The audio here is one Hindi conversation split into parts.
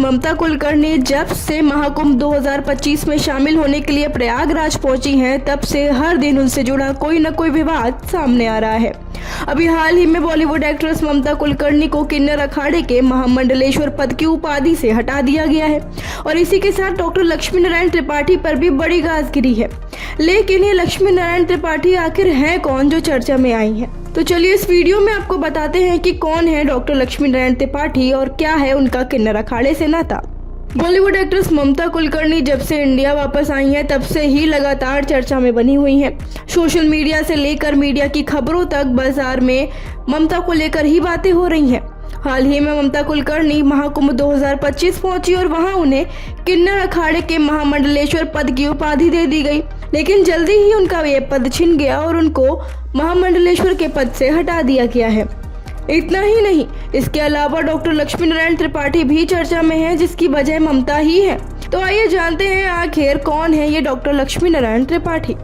ममता कुलकर्णी जब से महाकुंभ 2025 में शामिल होने के लिए प्रयागराज पहुंची हैं, तब से हर दिन उनसे जुड़ा कोई न कोई विवाद सामने आ रहा है। अभी हाल ही में बॉलीवुड एक्ट्रेस ममता कुलकर्णी को किन्नर अखाड़े के महामंडलेश्वर पद की उपाधि से हटा दिया गया है और इसी के साथ डॉक्टर लक्ष्मी नारायण त्रिपाठी पर भी बड़ी गाज गिरी है। लेकिन ये लक्ष्मी नारायण त्रिपाठी आखिर हैं कौन जो चर्चा में आई हैं? तो चलिए इस वीडियो में आपको बताते हैं कि कौन है डॉक्टर लक्ष्मी नारायण त्रिपाठी और क्या है उनका किन्नर अखाड़े से नाता। बॉलीवुड एक्ट्रेस ममता कुलकर्णी जब से इंडिया वापस आई हैं, तब से ही लगातार चर्चा में बनी हुई हैं। सोशल मीडिया से लेकर मीडिया की खबरों तक बाजार में ममता को लेकर ही बातें हो रही हैं। हाल ही में ममता कुलकर्णी महाकुंभ 2025 पहुंची और वहां उन्हें किन्नर अखाड़े के महामंडलेश्वर पद की उपाधि दे दी गई, लेकिन जल्दी ही उनका ये पद छिन गया और उनको महामंडलेश्वर के पद से हटा दिया गया है। इतना ही नहीं, इसके अलावा डॉक्टर लक्ष्मी नारायण त्रिपाठी भी चर्चा में है, जिसकी वजह ममता ही है। तो आइए जानते हैं आखिर कौन है ये डॉक्टर लक्ष्मी नारायण त्रिपाठी।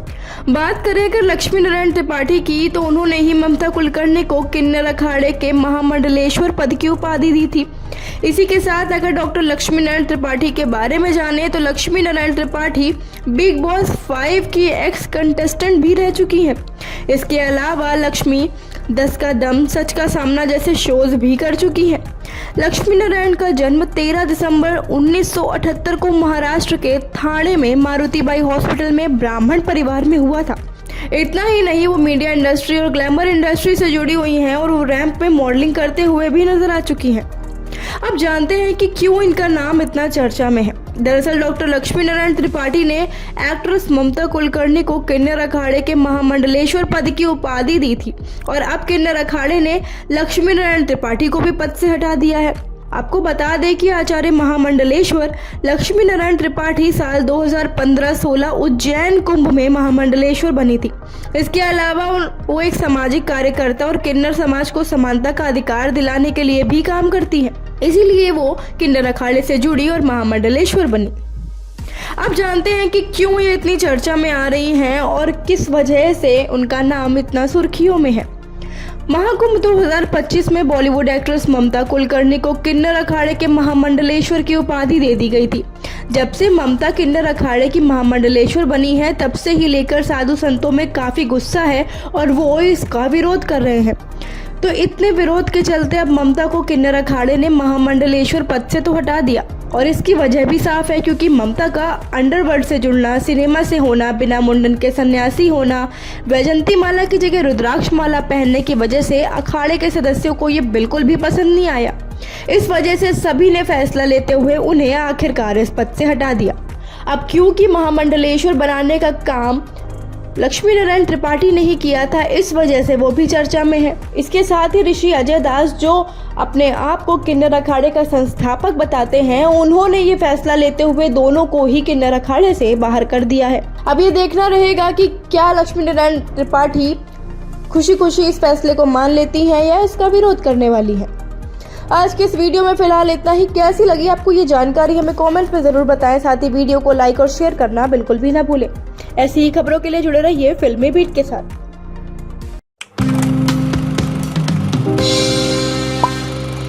बात करें अगर लक्ष्मी नारायण त्रिपाठी की, तो उन्होंने ही ममता कुलकर्णी को किन्नर अखाड़े के महामंडलेश्वर पद की उपाधि दी थी। इसी के साथ अगर डॉक्टर लक्ष्मी नारायण त्रिपाठी के बारे में जाने तो लक्ष्मी नारायण त्रिपाठी बिग बॉस 5 की एक्स कंटेस्टेंट भी रह चुकी हैं। इसके अलावा लक्ष्मी 10 का दम, सच का सामना जैसे शोज भी कर चुकी हैं। लक्ष्मी नारायण का जन्म 13 दिसंबर 1978 को महाराष्ट्र के ठाणे में मारुतिबाई हॉस्पिटल में ब्राह्मण परिवार में हुआ था। इतना ही नहीं, वो मीडिया इंडस्ट्री और ग्लैमर इंडस्ट्री से जुड़ी हुई हैं और वो रैंप पे मॉडलिंग करते हुए भी नजर आ चुकी हैं। अब जानते हैं कि क्यों इनका नाम इतना चर्चा में है। दरअसल डॉक्टर लक्ष्मी नारायण त्रिपाठी ने एक्ट्रेस ममता कुलकर्णी को किन्नर अखाड़े के महामंडलेश्वर पद की उपाधि दी थी और अब किन्नर अखाड़े ने लक्ष्मी नारायण त्रिपाठी को भी पद से हटा दिया है। आपको बता दें कि आचार्य महामंडलेश्वर लक्ष्मी नारायण त्रिपाठी साल 2015-16 उज्जैन कुंभ में महामंडलेश्वर बनी थी। इसके अलावा वो एक सामाजिक कार्यकर्ता और किन्नर समाज को समानता का अधिकार दिलाने के लिए भी काम करती है, इसीलिए वो किन्नर अखाड़े से जुड़ी और महामंडलेश्वर बनी। अब जानते हैं कि क्यों ये इतनी चर्चा में आ रही हैं और किस वजह से उनका नाम इतना सुर्खियों में है। महाकुंभ 2025 में बॉलीवुड एक्ट्रेस ममता कुलकर्णी को किन्नर अखाड़े के महामंडलेश्वर की उपाधि दे दी गई थी। जब से ममता किन्नर अखाड़े की महामंडलेश्वर बनी है, तब से ही लेकर साधु संतों में काफी गुस्सा है और वो इसका विरोध कर रहे हैं। तो इतने विरोध के चलते अब ममता को किन्नर अखाड़े ने महामंडलेश्वर पद से तो हटा दिया और इसकी वजह भी साफ है, क्योंकि ममता का अंडरवर्ल्ड से जुड़ना, सिनेमा से होना, बिना मुंडन के सन्यासी होना, वैजंती माला की जगह रुद्राक्ष माला पहनने की वजह से अखाड़े के सदस्यों को ये बिल्कुल भी पसंद नहीं आया। इस वजह से सभी ने फैसला लेते हुए उन्हें आखिरकार इस पद से हटा दिया। अब क्योंकि महामंडलेश्वर बनाने का काम लक्ष्मी नारायण त्रिपाठी ने ही किया था, इस वजह से वो भी चर्चा में है। इसके साथ ही ऋषि अजय दास, जो अपने आप को किन्नर अखाड़े का संस्थापक बताते हैं, उन्होंने ये फैसला लेते हुए दोनों को ही किन्नर अखाड़े से बाहर कर दिया है। अब ये देखना रहेगा कि क्या लक्ष्मी नारायण त्रिपाठी खुशी खुशी इस फैसले को मान लेती हैं या इसका विरोध करने वाली है। आज के इस वीडियो में फिलहाल इतना ही। कैसी लगी आपको ये जानकारी हमें कमेंट में जरूर बताएं। साथ ही वीडियो को लाइक और शेयर करना बिल्कुल भी ना भूलें। ऐसी ही खबरों के लिए जुड़े रहिए फिल्मी बीट के साथ।